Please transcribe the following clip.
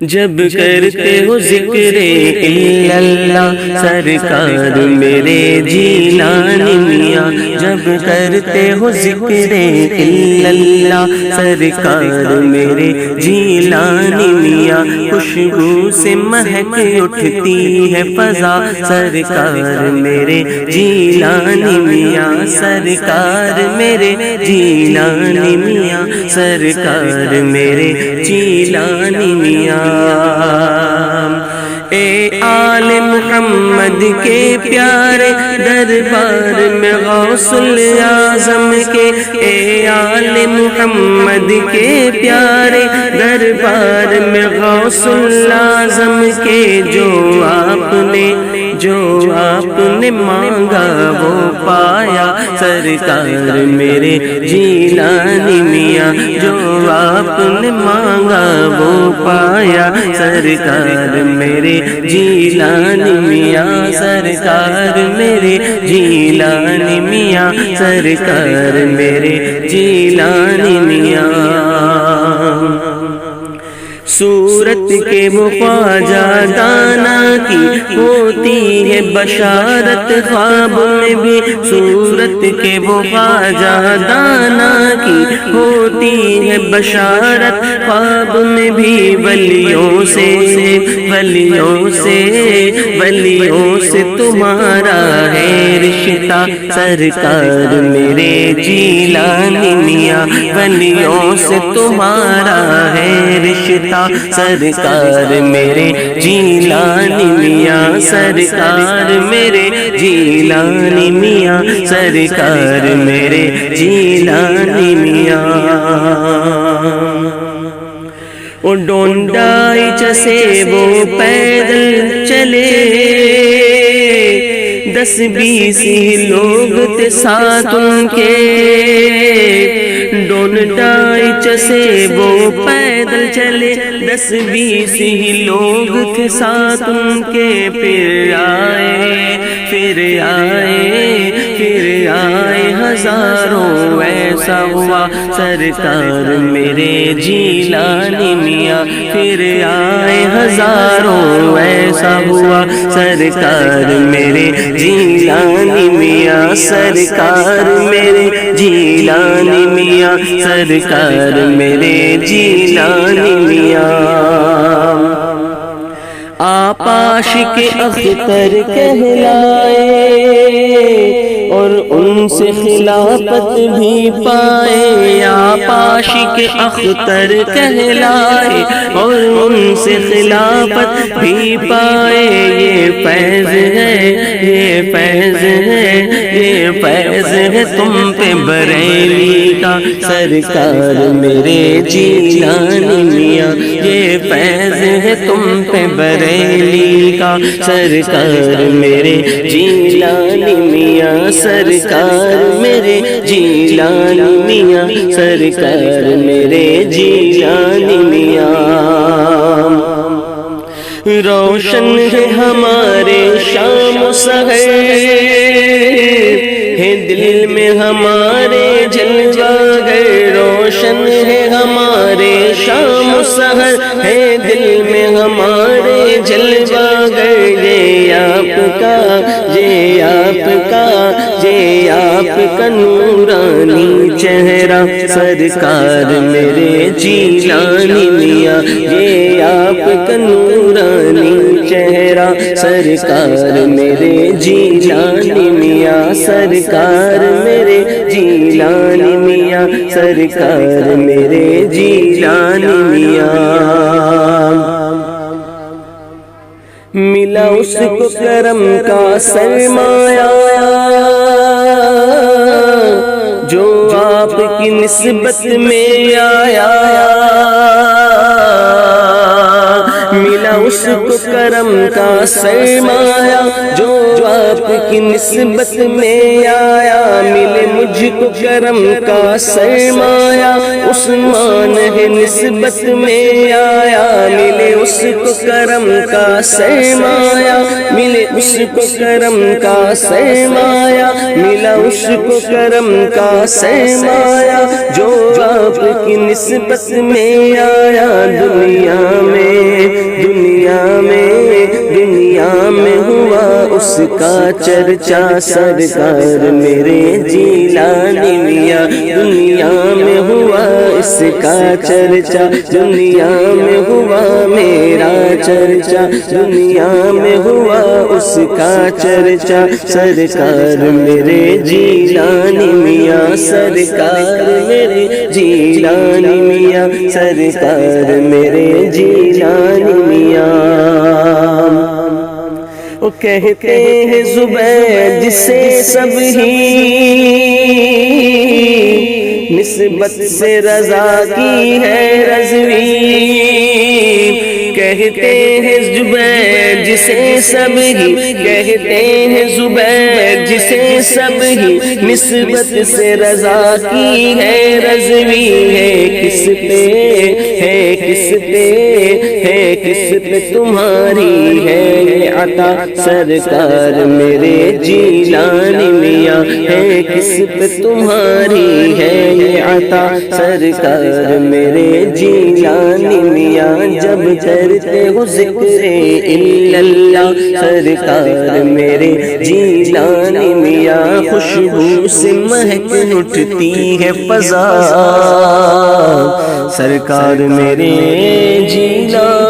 جب کرتے ہو ذکر اللہ سرکار میرے جیلانی میاں، جب کرتے ہو ذکر اللہ سرکار میرے جیلانی میاں، خوشبو سے مہک اٹھتی ہے فضا سرکار میرے جیلانی میاں، سرکار میرے جیلانی میاں، سرکار میرے جیلانی میاں۔ اے آل محمد کے پیارے دربار میں غوث الاعظم کے، اے آل محمد کے پیارے دربار میں غوث الاعظم کے، جو آپ نے مانگا وہ پایا سرکار میرے جیلانی میاں، جو آپ نے مانگا وہ پایا سرکار میرے جیلانی میاں، سرکار میرے جیلانی میاں، سرکار میرے جیلانی میاں۔ صورت کے وہ خواجہ دانا کی ہوتی ہے بشارت خواب میں بھی، صورت کے وہ خواجہ دانا کی ہوتی ہے بشارت خواب میں بھی، ولیوں سے تمہارا ہے رشتہ سرکار میرے جیلانی میاں، ولیوں سے تمہارا ہے رشتہ سرکار میرے جیلانی میاں، سرکار میرے جیلانی میاں، سرکار میرے جیلانی میاں۔ وہ ڈونڈائی جیسے وہ پیدل چلے، 10-20 ہی لوگ تھے ساتھ ان کے، ڈونڈائی جیسے وہ پیدل چلے، 10-20 ہی لوگ تھے ساتھ ان کے، پھر آئے ہزاروں، ایسا ہوا سرکار میرے جیلانی میاں، پھر آئے ہزاروں، ایسا ہوا سرکار میرے جیلانی میاں، سرکار میرے جیلانی میاں، سرکار میرے جیلانی میاں۔ آپ عاشق اختر کہلائے اور ان سے خلافت بھی پائے، آپ عاشق اختر کہلائے اور ان سے خلافت بھی پائے، یہ فیض ہے، یہ فیض ہے، یہ فیض ہے تم پہ بریلی کا سرکار میرے جیلانی میاں، یہ فیض ہے تم پہ بریلی کا سرکار میرے جیلانی میاں، سرکار میرے جیلانی میاں، سرکار میرے جیلانی میاں۔ روشن ہے ہمارے شام و سحر، ہے دل میں ہمارے جلوہ گر، روشن ہے ہمارے شام و سحر، ہے دل میں ہمارے جلوہ گر، یہ آپ کا نورانی چہرہ سرکار میرے جیلانی میاں، یہ آپ کا نورانی چہرہ سرکار میرے جیلانی میاں، سرکار میرے جیلانی میاں، سرکار میرے جیلانی میاں۔ ملا اس کو کرم کا سرمایہ جو آپ کی نسبت میں آیا، ملا اس کو کرم کا سرمایہ جو آپ کی نسبت میں آیا، ملے مجھ کو کرم کا سرمایہ عثمان ہے نسبت میں آیا، ملے اس کو کرم کا سرمایہ، ملے اس کو کرم کا سرمایہ، ملا اس کو کرم کا سرمایہ جو آپ کی نسبت میں آیا، دنیا میں اس کا چرچا سرکار میرے جیلانی میاں دنیا میں ہوا اس کا چرچا دنیا میں ہوا میرا چرچا دنیا میں ہوا اس کا چرچا سرکار میرے جیلانی میاں سرکار میرے جیلانی میاں سرکار میرے جیلانی میاں وہ کہتے ہیں زبیر جسے سب ہی نسبت سے رضا کی ہے رضوی کہتے ہیں زبیر جسے سب ہی کہتے ہیں زبیر جسے سب ہی نسبت سے رضا کی ہے رضوی ہے کس پہ ہے کس پہ ہے کس پہ تمہاری ہے عطا سرکار میرے جیلانی میاں ہے کس پہ تمہاری ہے عطا سرکار میرے جیلانی میاں جب کرتے ہو ذکر الا اللہ سرکار میرے جیلانی میاں خوشبو سے مہک اٹھتی ہے فضا سرکار میرے جیلانی